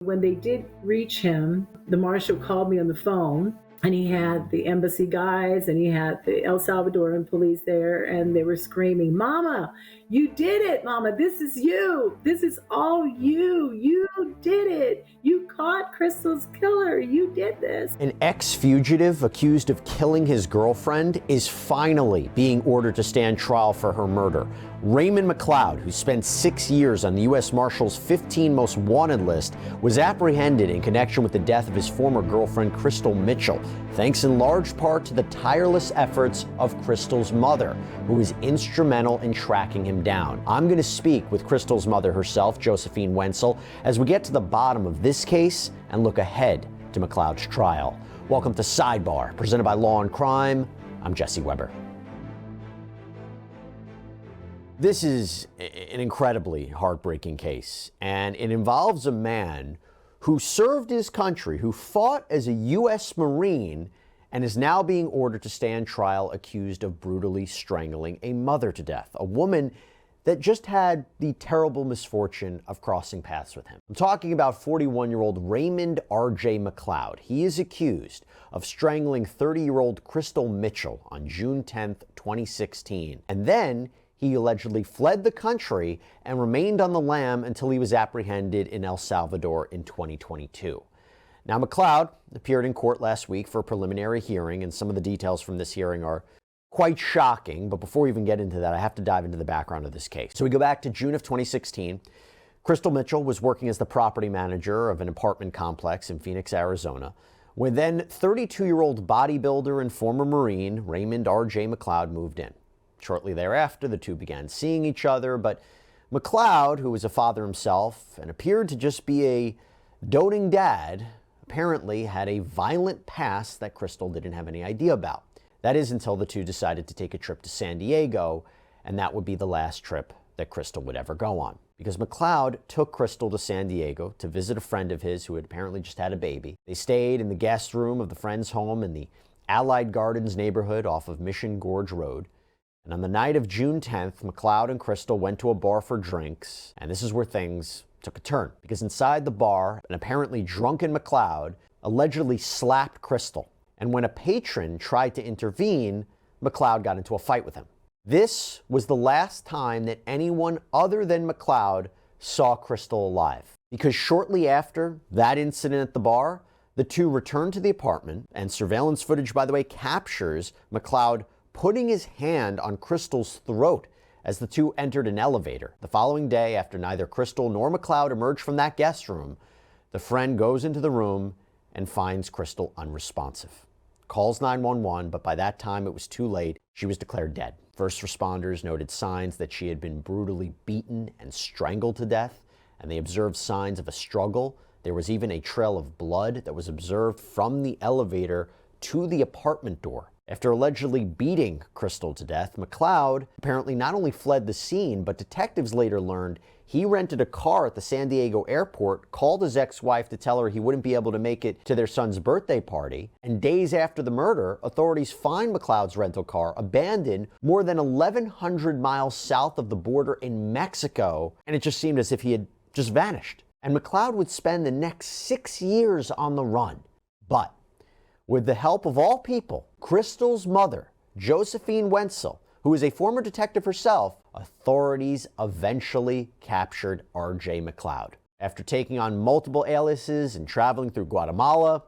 when they did reach him, the marshal called me on the phone, and he had the embassy guys and he had the El Salvadoran police there, and they were screaming, "Mama, you did it, Mama. This is you. This is all you. You did it. You caught Krystal's killer. You did this." An ex-fugitive accused of killing his girlfriend is finally being ordered to stand trial for her murder. Raymond McLeod, who spent 6 years on the U.S. Marshals' 15 most wanted list, was apprehended in connection with the death of his former girlfriend, Krystal Mitchell, thanks in large part to the tireless efforts of Krystal's mother, who was instrumental in tracking him down. I'm going to speak with Krystal's mother herself, Josephine Wentzel, as we get to the bottom of this case and look ahead to McLeod's trial. Welcome to Sidebar, presented by Law&Crime. I'm Jesse Weber. This is an incredibly heartbreaking case, and it involves a man who served his country, who fought as a U.S. Marine, and is now being ordered to stand trial accused of brutally strangling a mother to death, a woman that just had the terrible misfortune of crossing paths with him. I'm talking about 41-year-old Raymond R.J. McLeod. He is accused of strangling 30-year-old Krystal Mitchell on June 10th, 2016, and then he allegedly fled the country and remained on the lam until he was apprehended in El Salvador in 2022. Now, McLeod appeared in court last week for a preliminary hearing, and some of the details from this hearing are quite shocking. But before we even get into that, I have to dive into the background of this case. So we go back to June of 2016. Krystal Mitchell was working as the property manager of an apartment complex in Phoenix, Arizona, when then 32-year-old bodybuilder and former Marine Raymond R.J. McLeod moved in. Shortly thereafter, the two began seeing each other, but McLeod, who was a father himself and appeared to just be a doting dad, apparently had a violent past that Krystal didn't have any idea about. That is until the two decided to take a trip to San Diego, and that would be the last trip that Krystal would ever go on. Because McLeod took Krystal to San Diego to visit a friend of his who had apparently just had a baby. They stayed in the guest room of the friend's home in the Allied Gardens neighborhood off of Mission Gorge Road. And on the night of June 10th, McLeod and Krystal went to a bar for drinks, and this is where things took a turn. Because inside the bar, an apparently drunken McLeod allegedly slapped Krystal. And when a patron tried to intervene, McLeod got into a fight with him. This was the last time that anyone other than McLeod saw Krystal alive. Because shortly after that incident at the bar, the two returned to the apartment, and surveillance footage, by the way, captures McLeod putting his hand on Krystal's throat as the two entered an elevator. The following day, after neither Krystal nor McLeod emerged from that guest room, the friend goes into the room and finds Krystal unresponsive. Calls 911, but by that time it was too late. She was declared dead. First responders noted signs that she had been brutally beaten and strangled to death, and they observed signs of a struggle. There was even a trail of blood that was observed from the elevator to the apartment door. After allegedly beating Krystal to death, McLeod apparently not only fled the scene, but detectives later learned he rented a car at the San Diego airport, called his ex-wife to tell her he wouldn't be able to make it to their son's birthday party, and days after the murder, authorities find McLeod's rental car abandoned more than 1,100 miles south of the border in Mexico, and it just seemed as if he had just vanished. And McLeod would spend the next 6 years on the run. But with the help of all people, Krystal's mother, Josephine Wentzel, who is a former detective herself, authorities eventually captured R.J. McLeod. After taking on multiple aliases and traveling through Guatemala,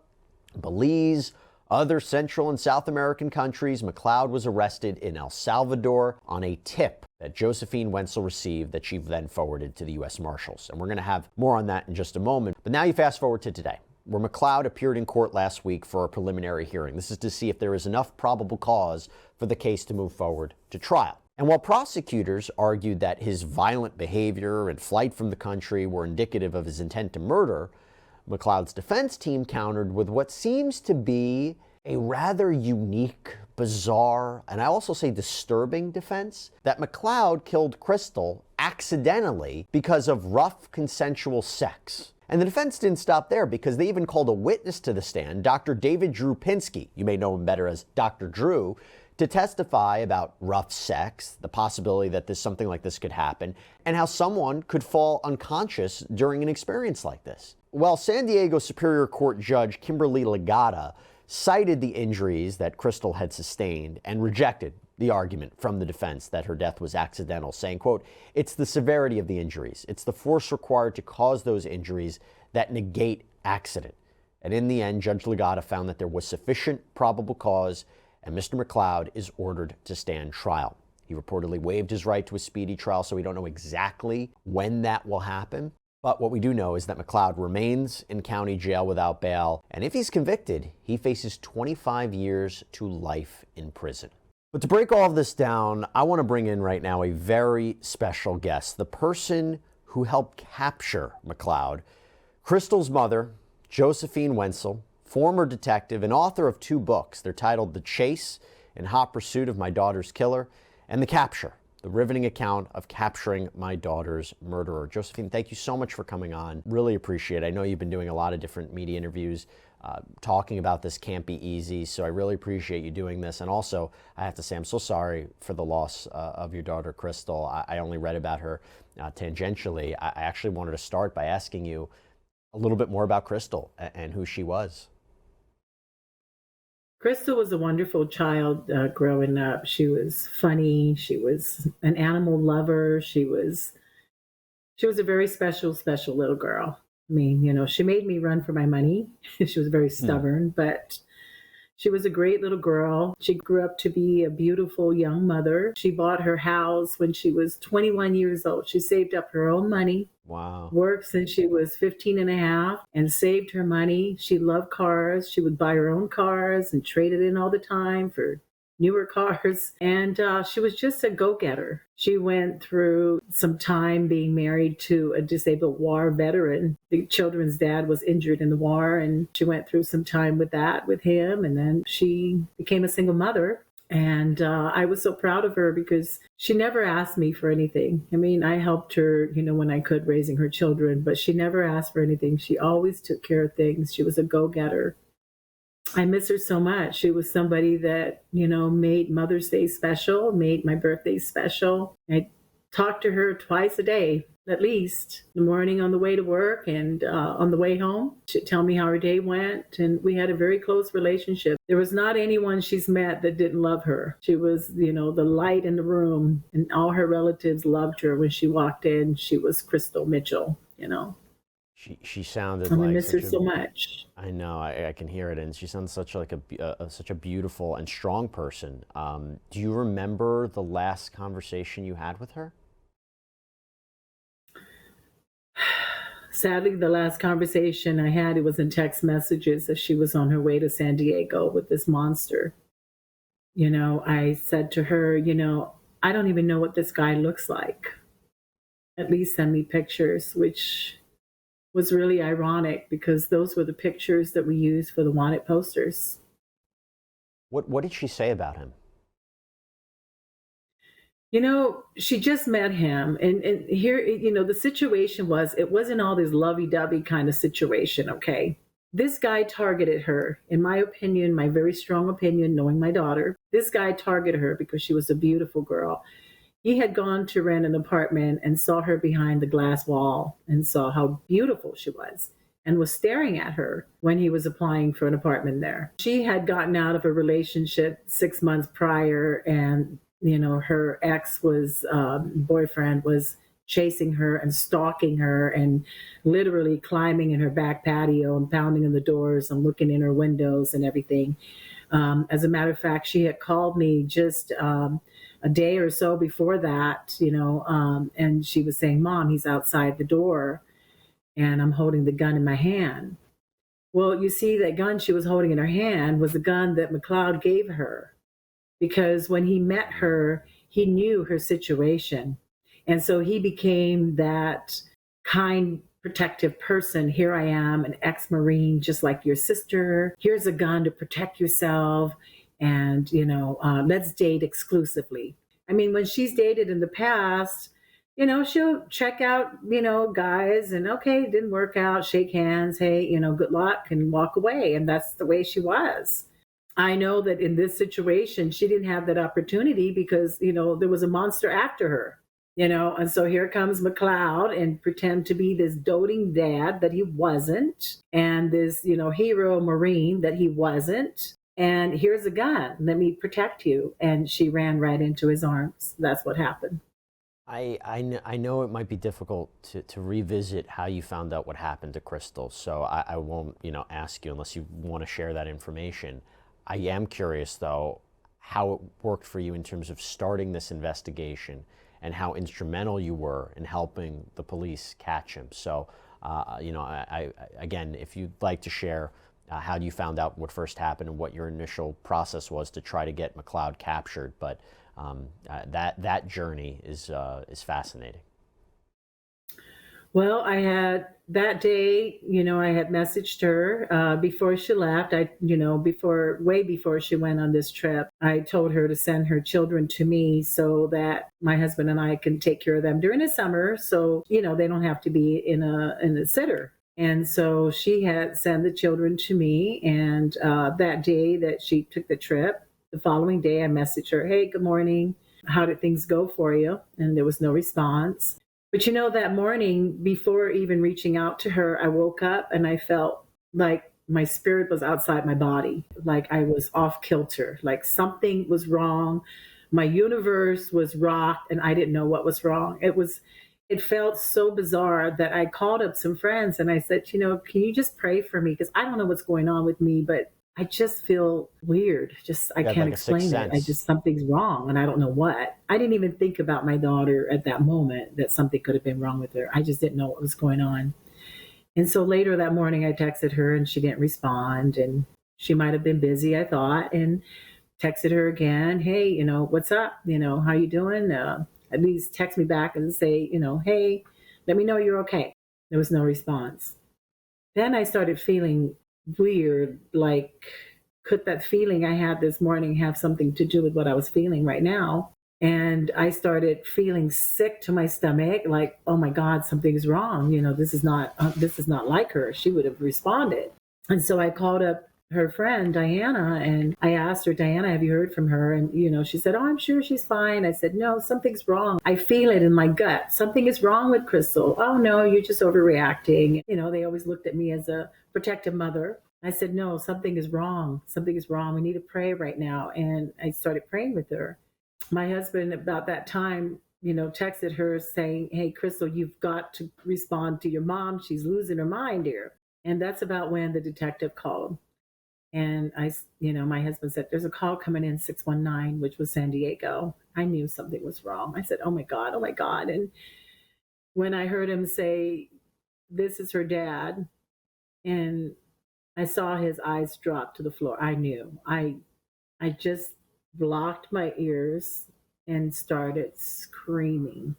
Belize, other Central and South American countries, McLeod was arrested in El Salvador on a tip that Josephine Wentzel received that she then forwarded to the U.S. Marshals. And we're going to have more on that in just a moment. But now you fast forward to today, where McLeod appeared in court last week for a preliminary hearing. This is to see if there is enough probable cause for the case to move forward to trial. And while prosecutors argued that his violent behavior and flight from the country were indicative of his intent to murder, McLeod's defense team countered with what seems to be a rather unique, bizarre, and I also say disturbing defense, that McLeod killed Krystal accidentally because of rough consensual sex. And the defense didn't stop there, because they even called a witness to the stand, Dr. David Drew Pinsky, you may know him better as Dr. Drew, to testify about rough sex, the possibility that something like this could happen, and how someone could fall unconscious during an experience like this. Well, San Diego Superior Court Judge Kimberly Legata cited the injuries that Krystal had sustained and rejected the argument from the defense that her death was accidental, saying, quote, "It's the severity of the injuries. It's the force required to cause those injuries that negate accident." And in the end, Judge Legata found that there was sufficient probable cause, and Mr. McLeod is ordered to stand trial. He reportedly waived his right to a speedy trial, so we don't know exactly when that will happen. But what we do know is that McLeod remains in county jail without bail, and if he's convicted, he faces 25 years to life in prison. But to break all of this down, I want to bring in right now a very special guest, the person who helped capture McLeod, Krystal's mother, Josephine Wentzel, former detective and author of 2 books. They're titled The Chase in Hot Pursuit of My Daughter's Killer and The Capture, the riveting account of capturing my daughter's murderer. Josephine, thank you so much for coming on. Really appreciate it. I know you've been doing a lot of different media interviews. Talking about this can't be easy, so I really appreciate you doing this. And also, I have to say, I'm so sorry for the loss of your daughter, Krystal. I only read about her tangentially. I actually wanted to start by asking you a little bit more about Krystal and who she was. Krystal was a wonderful child growing up. She was funny. She was an animal lover. She was a very special little girl. I mean, you know, she made me run for my money. She was very stubborn, but she was a great little girl. She grew up to be a beautiful young mother. She bought her house when she was 21 years old. She saved up her own money. Wow. Worked since she was 15 and a half and saved her money. She loved cars. She would buy her own cars and trade it in all the time for newer cars. And she was just a go-getter. She went through some time being married to a disabled war veteran. The children's dad was injured in the war, and she went through some time with him. And then she became a single mother. And I was so proud of her because she never asked me for anything. I mean, I helped her, you know, when I could raising her children, but she never asked for anything. She always took care of things. She was a go-getter. I miss her so much. She was somebody that, you know, made Mother's Day special, made my birthday special. I talked to her twice a day, at least, in the morning on the way to work and on the way home. She'd tell me how her day went, and we had a very close relationship. There was not anyone she's met that didn't love her. She was, you know, the light in the room, and all her relatives loved her. When she walked in, she was Krystal Mitchell, you know. She sounded I like miss her so much. I know, I can hear it, and she sounds such like such a beautiful and strong person. Do you remember the last conversation you had with her? Sadly, the last conversation I had, it was in text messages as she was on her way to San Diego with this monster. You know, I said to her, you know, I don't even know what this guy looks like. At least send me pictures, which was really ironic because those were the pictures that we used for the wanted posters. What did she say about him? You know, she just met him. And here, you know, the situation was, it wasn't all this lovey-dovey kind of situation, okay? This guy targeted her, in my opinion, my very strong opinion, knowing my daughter. This guy targeted her because she was a beautiful girl. He had gone to rent an apartment and saw her behind the glass wall and saw how beautiful she was and was staring at her when he was applying for an apartment there. She had gotten out of a relationship 6 months prior, and, you know, her boyfriend was chasing her and stalking her and literally climbing in her back patio and pounding on the doors and looking in her windows and everything. As a matter of fact, she had called me just a day or so before that, you know, and she was saying, "Mom, he's outside the door and I'm holding the gun in my hand." Well, you see, that gun she was holding in her hand was the gun that McLeod gave her, because when he met her, he knew her situation. And so he became that kind, protective person. Here I am, an ex-Marine, just like your sister. Here's a gun to protect yourself. And, you know, let's date exclusively. I mean, when she's dated in the past, you know, she'll check out, you know, guys and, okay, it didn't work out, shake hands, hey, you know, good luck, and walk away. And that's the way she was. I know that in this situation, she didn't have that opportunity because, you know, there was a monster after her. And so here comes McLeod and pretend to be this doting dad that he wasn't, and this, hero Marine that he wasn't. And here's a gun. Let me protect you. And she ran right into his arms. That's what happened. I know it might be difficult to revisit how you found out what happened to Krystal, so I won't, ask you unless you want to share that information. I am curious, though, how it worked for you in terms of starting this investigation and how instrumental you were in helping the police catch him. So, again, if you'd like to share how you found out what first happened and what your initial process was to try to get McLeod captured, but that journey is fascinating. Well, I had that day, I had messaged her before she left. Way before she went on this trip, I told her to send her children to me so that my husband and I can take care of them during the summer. So, they don't have to be in a sitter. And so she had sent the children to me. And that day that she took the trip, the following day, I messaged her, "Hey, good morning. How did things go for you?" And there was no response. But that morning, before even reaching out to her, I woke up and I felt like my spirit was outside my body, like I was off kilter, like something was wrong. My universe was rocked and I didn't know what was wrong. It felt so bizarre that I called up some friends and I said, can you just pray for me? Because I don't know what's going on with me, but I just feel weird. I can't like explain it. Something's wrong and I don't know what. I didn't even think about my daughter at that moment, that something could have been wrong with her. I just didn't know what was going on. And so later that morning I texted her and she didn't respond, and she might have been busy, I thought, and texted her again. "Hey, what's up? How you doing? At least text me back and say, hey, let me know you're okay." There was no response. Then I started feeling weird, like, could that feeling I had this morning have something to do with what I was feeling right now? And I started feeling sick to my stomach, like, oh my God, something's wrong. This is not like her. She would have responded. And so I called up her friend Diana and I asked her, "Diana, have you heard from her?" And she said, "Oh, I'm sure she's fine." I said, "No, something's wrong. I feel it in my gut. Something is wrong with Krystal." "Oh no, you're just overreacting." They always looked at me as a protective mother. I said, "No, something is wrong. Something is wrong. We need to pray right now." And I started praying with her. My husband, about that time, texted her saying, "Hey, Krystal, you've got to respond to your mom. She's losing her mind here." And that's about when the detective called. And my husband said, "There's a call coming in 619, which was San Diego." I knew something was wrong. I said, "Oh my God, oh my God." And when I heard him say, "This is her dad," and I saw his eyes drop to the floor, I knew. I just blocked my ears and started screaming.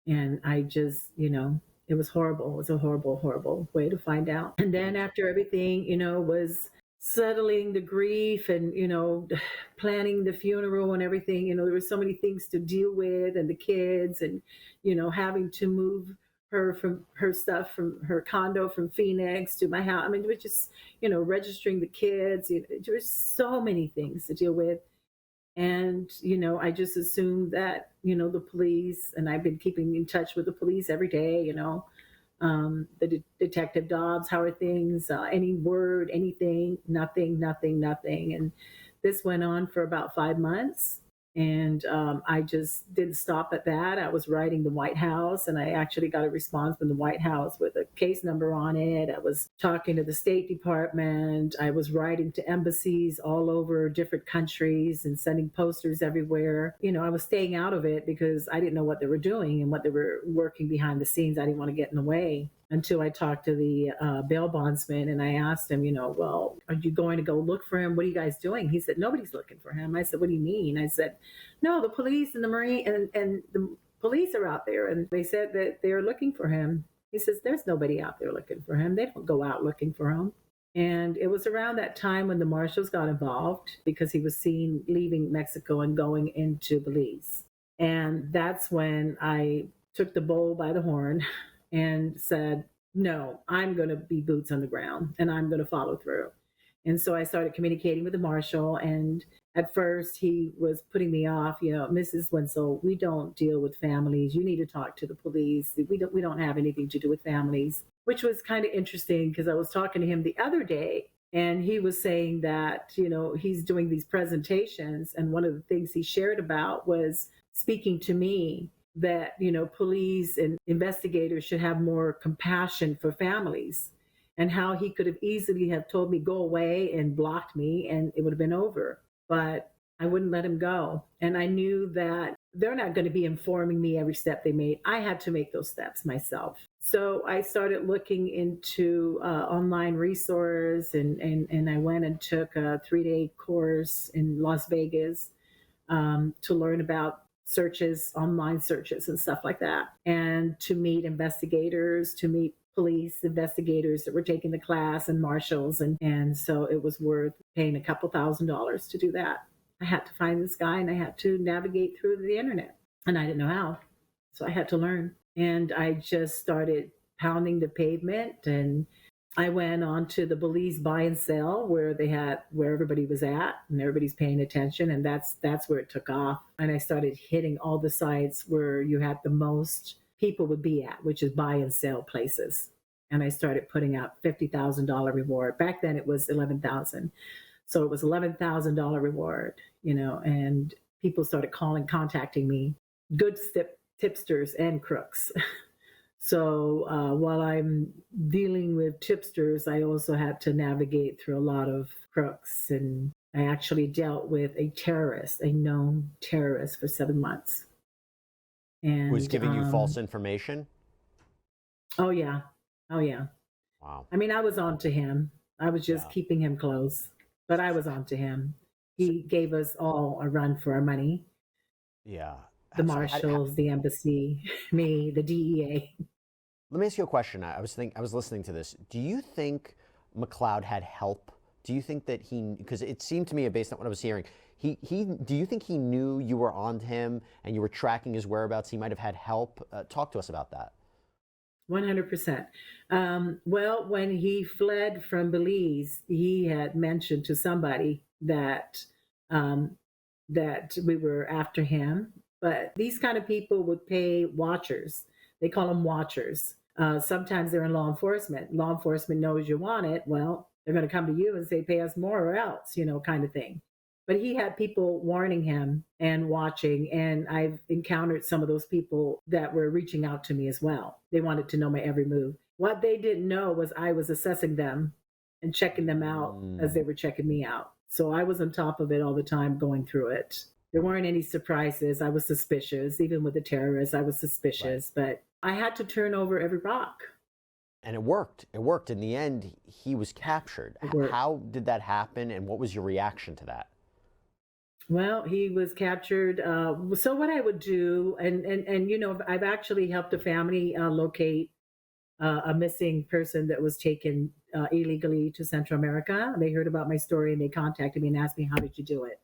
And I just, it was horrible. It was a horrible, horrible way to find out. And then after everything, was settling the grief and, planning the funeral and everything, there were so many things to deal with, and the kids, and, having to move her from her stuff from her condo from Phoenix to my house. I mean, it was just, registering the kids. There were so many things to deal with. And, I just assumed that, the police, and I've been keeping in touch with the police every day, the detective Dobbs, how are things, any word, anything, nothing, nothing, nothing. And this went on for about 5 months. And I just didn't stop at that. I was writing the White House, and I actually got a response from the White House with a case number on it. I was talking to the State Department. I was writing to embassies all over different countries and sending posters everywhere. I was staying out of it because I didn't know what they were doing and what they were working behind the scenes. I didn't want to get in the way, until I talked to the bail bondsman, and I asked him, "Well, are you going to go look for him? What are you guys doing?" He said, "Nobody's looking for him." I said, "What do you mean?" I said, "No, the police and the Marine and the police are out there, and they said that they're looking for him." He says, "There's nobody out there looking for him. They don't go out looking for him." And it was around that time when the Marshals got involved, because he was seen leaving Mexico and going into Belize. And that's when I took the bull by the horn and said, "No, I'm going to be boots on the ground and I'm going to follow through." And so I started communicating with the marshal, and at first he was putting me off, Mrs. Wentzel, we don't deal with families. You need to talk to the police. We don't have anything to do with families, which was kind of interesting because I was talking to him the other day and he was saying that, he's doing these presentations, and one of the things he shared about was speaking to me that, police and investigators should have more compassion for families, and how he could have easily have told me go away and blocked me and it would have been over. But I wouldn't let him go. And I knew that they're not going to be informing me every step they made. I had to make those steps myself. So I started looking into online resource, and I went and took a 3-day course in Las Vegas to learn about searches, online searches and stuff like that, and to meet investigators, to meet police investigators that were taking the class, and marshals. And so it was worth paying a couple $1,000s to do that. I had to find this guy and I had to navigate through the internet, and I didn't know how. So I had to learn. And I just started pounding the pavement, and I went on to the Belize buy and sell where everybody was at and everybody's paying attention. And that's where it took off. And I started hitting all the sites where you had the most people would be at, which is buy and sell places. And I started putting out $50,000 reward. Back then it was 11,000. So it was $11,000 reward, and people started contacting me, good tipsters and crooks. So while I'm dealing with tipsters, I also had to navigate through a lot of crooks. And I actually dealt with a known terrorist for 7 months. And was giving you false information? Oh, yeah. Wow. I mean, I was on to him. I was just keeping him close, but I was on to him. He gave us all a run for our money. Yeah. The marshals, the embassy, me, the DEA. Let me ask you a question. I was listening to this. Do you think McLeod had help? Do you think that because it seemed to me, based on what I was hearing, do you think he knew you were on him and you were tracking his whereabouts? He might have had help. Talk to us about that. 100%. Well, when he fled from Belize, he had mentioned to somebody that we were after him. But these kind of people would pay watchers. They call them watchers. Sometimes they're in law enforcement. Law enforcement knows you want it. Well, they're going to come to you and say, pay us more or else, kind of thing. But he had people warning him and watching. And I've encountered some of those people that were reaching out to me as well. They wanted to know my every move. What they didn't know was I was assessing them and checking them out as they were checking me out. So I was on top of it all the time, going through it. There weren't any surprises. I was suspicious. Even with the terrorists, I was suspicious. Right. But I had to turn over every rock. And it worked. It worked. In the end, he was captured. How did that happen, and what was your reaction to that? Well, he was captured. So what I would do, and I've actually helped a family locate a missing person that was taken illegally to Central America. They heard about my story and they contacted me and asked me, how did you do it?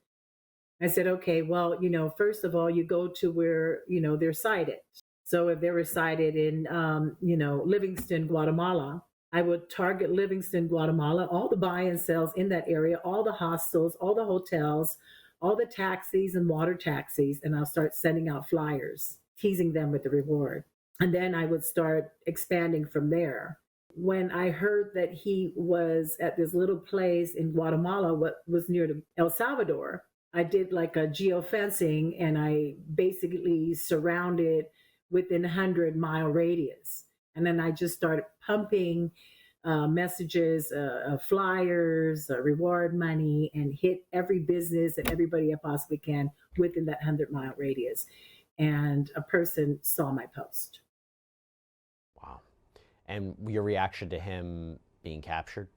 I said, okay, well, first of all, you go to where, they're sighted. So if they were sighted in, Livingston, Guatemala, I would target Livingston, Guatemala, all the buy and sells in that area, all the hostels, all the hotels, all the taxis and water taxis, and I'll start sending out flyers, teasing them with the reward. And then I would start expanding from there. When I heard that he was at this little place in Guatemala, what was near to El Salvador, I did like a geofencing, and I basically surrounded within 100-mile radius. And then I just started pumping messages, flyers, reward money, and hit every business and everybody I possibly can within that 100-mile radius. And a person saw my post. Wow. And your reaction to him being captured?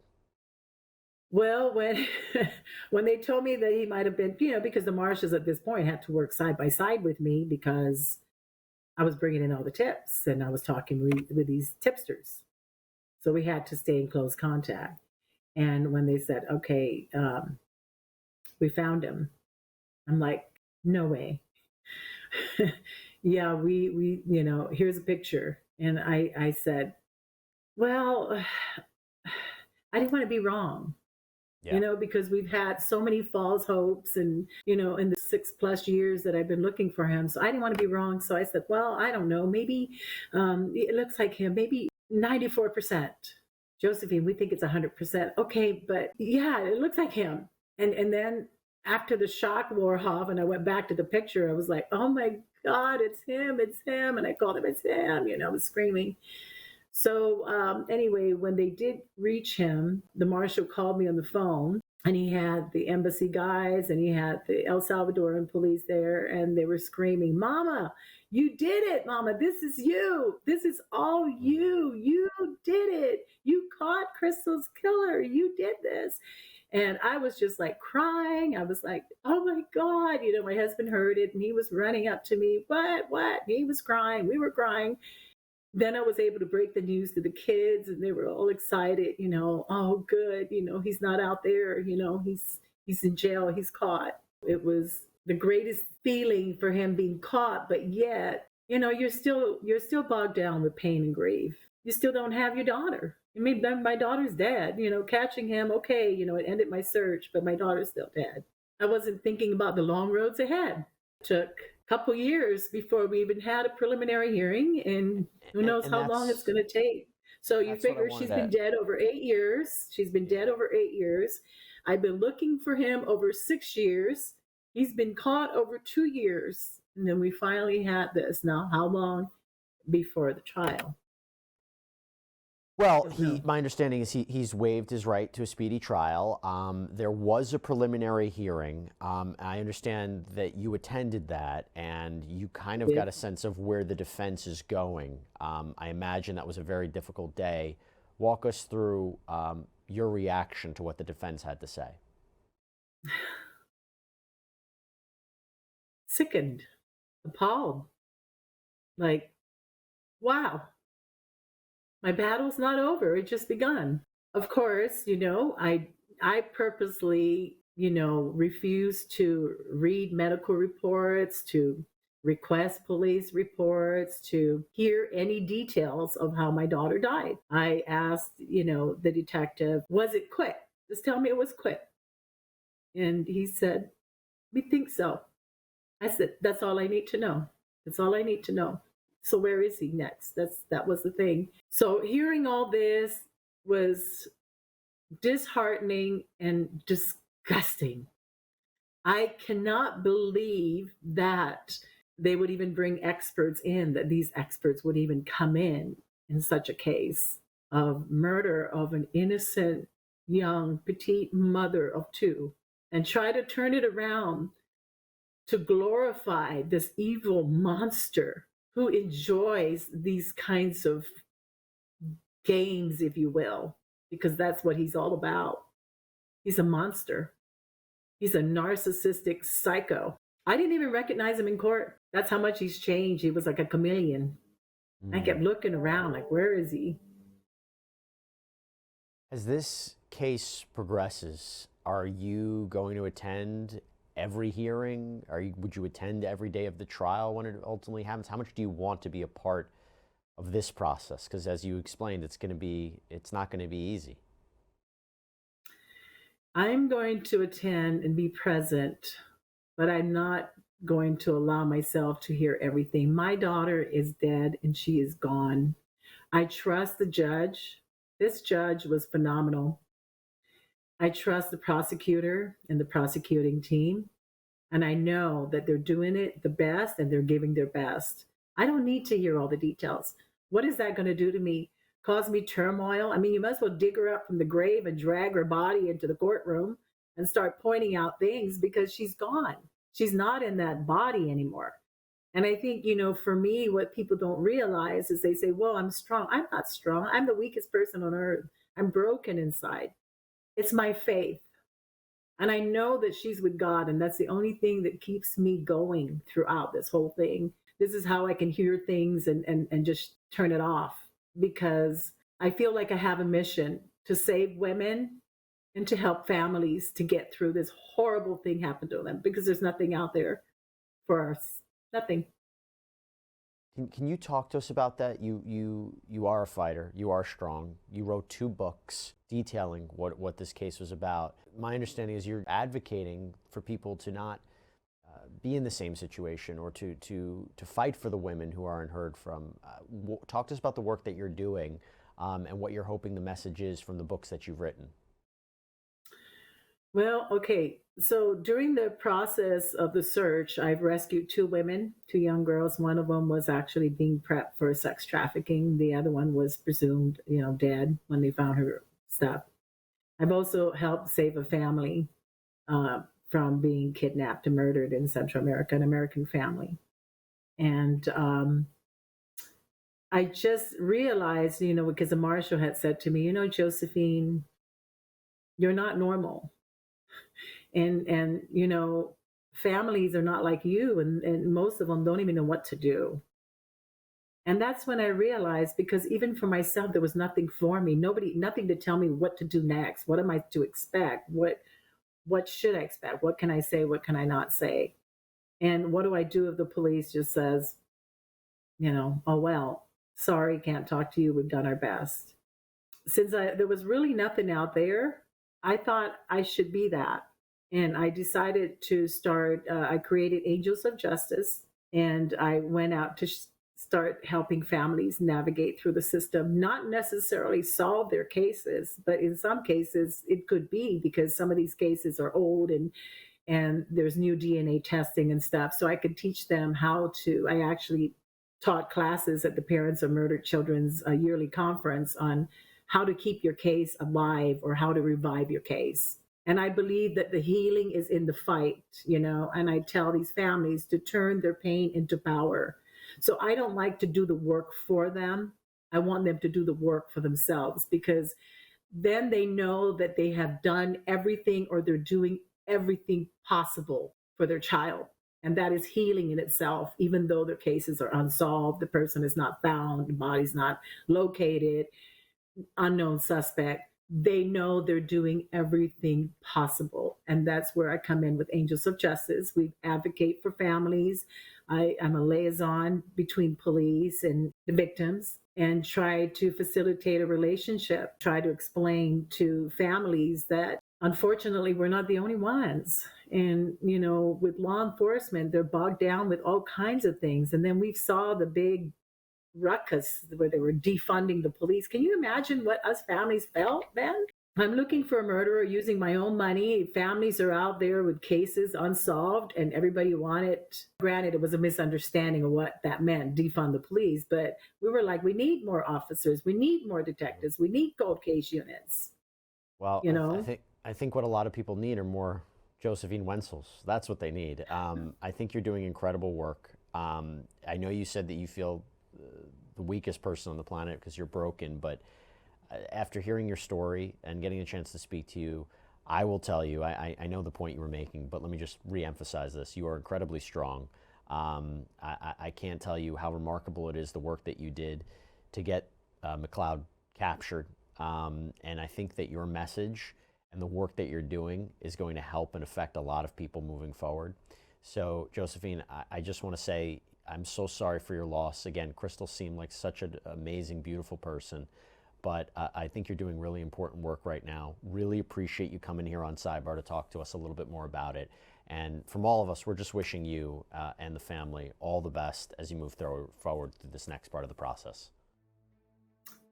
Well, when they told me that he might have been, because the marshals at this point had to work side by side with me because I was bringing in all the tips and I was talking with these tipsters. So we had to stay in close contact. And when they said, okay, we found him, I'm like, no way. Yeah, we here's a picture. And I said, well, I didn't want to be wrong. Yeah. Because we've had so many false hopes and, in the 6+ years that I've been looking for him. So I didn't want to be wrong. So I said, well, I don't know, maybe it looks like him, maybe 94%. Josephine, we think it's 100%. Okay, but yeah, it looks like him. And then after the shock wore off and I went back to the picture, I was like, oh my God, it's him, it's him. And I called him, it's him, I was screaming. So anyway, when they did reach him, the marshal called me on the phone and he had the embassy guys and he had the El Salvadoran police there and they were screaming, Mama, you did it, Mama. This is you. This is all you. You did it. You caught Krystal's killer. You did this. And I was just like crying. I was like, oh my God. My husband heard it and he was running up to me. What? He was crying. We were crying. Then I was able to break the news to the kids and they were all excited, oh, good. He's not out there, he's in jail, he's caught. It was the greatest feeling for him being caught, but yet, you're still bogged down with pain and grief. You still don't have your daughter. I mean, my daughter's dead, catching him. Okay. It ended my search, but my daughter's still dead. I wasn't thinking about the long roads ahead. It took couple years before we even had a preliminary hearing, and who knows how long it's going to take. So you figure she's been dead over 8 years. She's been dead over 8 years. I've been looking for him over 6 years. He's been caught over 2 years. And then we finally had this. Now, how long before the trial? Well, my understanding is he's waived his right to a speedy trial. There was a preliminary hearing. I understand that you attended that, and you kind of got a sense of where the defense is going. I imagine that was a very difficult day. Walk us through your reaction to what the defense had to say. Sickened, appalled, like, wow. My battle's not over. It's just begun. Of course, I purposely, refuse to read medical reports, to request police reports, to hear any details of how my daughter died. I asked, the detective, was it quick? Just tell me it was quick. And he said, we think so. I said, that's all I need to know. That's all I need to know. So where is he next? That was the thing. So hearing all this was disheartening and disgusting. I cannot believe that they would even bring experts in, that these experts would even come in such a case of murder of an innocent, young, petite mother of 2 and try to turn it around to glorify this evil monster who enjoys these kinds of games, if you will, because that's what he's all about. He's a monster. He's a narcissistic psycho. I didn't even recognize him in court. That's how much he's changed. He was like a chameleon. I kept looking around like, where is he? As this case progresses, are you going to attend every hearing? Would you attend every day of the trial when it ultimately happens? How much do you want to be a part of this process? Because as you explained, it's not going to be easy. I'm going to attend and be present, but I'm not going to allow myself to hear everything. My daughter is dead and she is gone. I trust the judge. This judge was phenomenal. I trust the prosecutor and the prosecuting team. And I know that they're doing it the best and they're giving their best. I don't need to hear all the details. What is that going to do to me? Cause me turmoil? I mean, you might as well dig her up from the grave and drag her body into the courtroom and start pointing out things because she's gone. She's not in that body anymore. And I think, for me, what people don't realize is they say, well, I'm strong. I'm not strong. I'm the weakest person on earth. I'm broken inside. It's my faith. And I know that she's with God, and that's the only thing that keeps me going throughout this whole thing. This is how I can hear things and just turn it off, because I feel like I have a mission to save women and to help families to get through this horrible thing happen to them, because there's nothing out there for us. Nothing. Can you talk to us about that? You are a fighter. You are strong. You wrote 2 books detailing what this case was about. My understanding is you're advocating for people to not be in the same situation, or to fight for the women who aren't heard from. Talk to us about the work that you're doing, and what you're hoping the message is from the books that you've written. Well, okay. So during the process of the search, I've rescued 2 women, 2 young girls. One of them was actually being prepped for sex trafficking. The other one was presumed, dead when they found her stuff. I've also helped save a family from being kidnapped and murdered in Central America, an American family. And I just realized, because the marshal had said to me, Josephine, you're not normal. And families are not like you, and most of them don't even know what to do. And that's when I realized, because even for myself, there was nothing for me, nothing to tell me what to do next. What am I to expect? What should I expect? What can I say? What can I not say? And what do I do if the police just says, oh, well, sorry, can't talk to you. We've done our best. Since there was really nothing out there, I thought I should be that. And I decided to start, I created Angels of Justice, and I went out to start helping families navigate through the system, not necessarily solve their cases, but in some cases it could be, because some of these cases are old and there's new DNA testing and stuff. So I could teach them I actually taught classes at the Parents of Murdered Children's yearly conference on how to keep your case alive, or how to revive your case. And I believe that the healing is in the fight, and I tell these families to turn their pain into power. So I don't like to do the work for them. I want them to do the work for themselves, because then they know that they have done everything, or they're doing everything possible for their child. And that is healing in itself, even though their cases are unsolved, the person is not found, the body's not located, unknown suspect. They know they're doing everything possible. And that's where I come in with Angels of Justice. We advocate for families. I'm a liaison between police and the victims, and try to facilitate a relationship, try to explain to families that unfortunately we're not the only ones. And, with law enforcement, they're bogged down with all kinds of things. And then we saw the big ruckus where they were defunding the police. Can you imagine what us families felt then? I'm looking for a murderer using my own money. Families are out there with cases unsolved, and everybody wanted, granted, it was a misunderstanding of what that meant, defund the police, but we were like, we need more officers, we need more detectives, we need cold case units. Well, I think what a lot of people need are more Josephine Wentzels. That's what they need. I think you're doing incredible work. I know you said that you feel the weakest person on the planet because you're broken, but after hearing your story and getting a chance to speak to you, I will tell you, I know the point you were making, but let me just re-emphasize this. You are incredibly strong. I can't tell you how remarkable it is, the work that you did to get McLeod captured. And I think that your message and the work that you're doing is going to help and affect a lot of people moving forward. So, Josephine, I just want to say I'm so sorry for your loss. Again, Krystal seemed like such an amazing, beautiful person, but I think you're doing really important work right now. Really appreciate you coming here on Sidebar to talk to us a little bit more about it. And from all of us, we're just wishing you and the family all the best as you move forward through this next part of the process.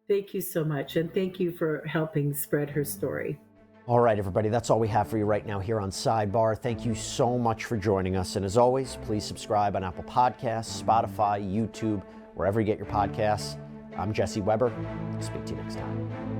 Thank you so much, and thank you for helping spread her story. All right, everybody, that's all we have for you right now here on Sidebar. Thank you so much for joining us. And as always, please subscribe on Apple Podcasts, Spotify, YouTube, wherever you get your podcasts. I'm Jesse Weber. I'll speak to you next time.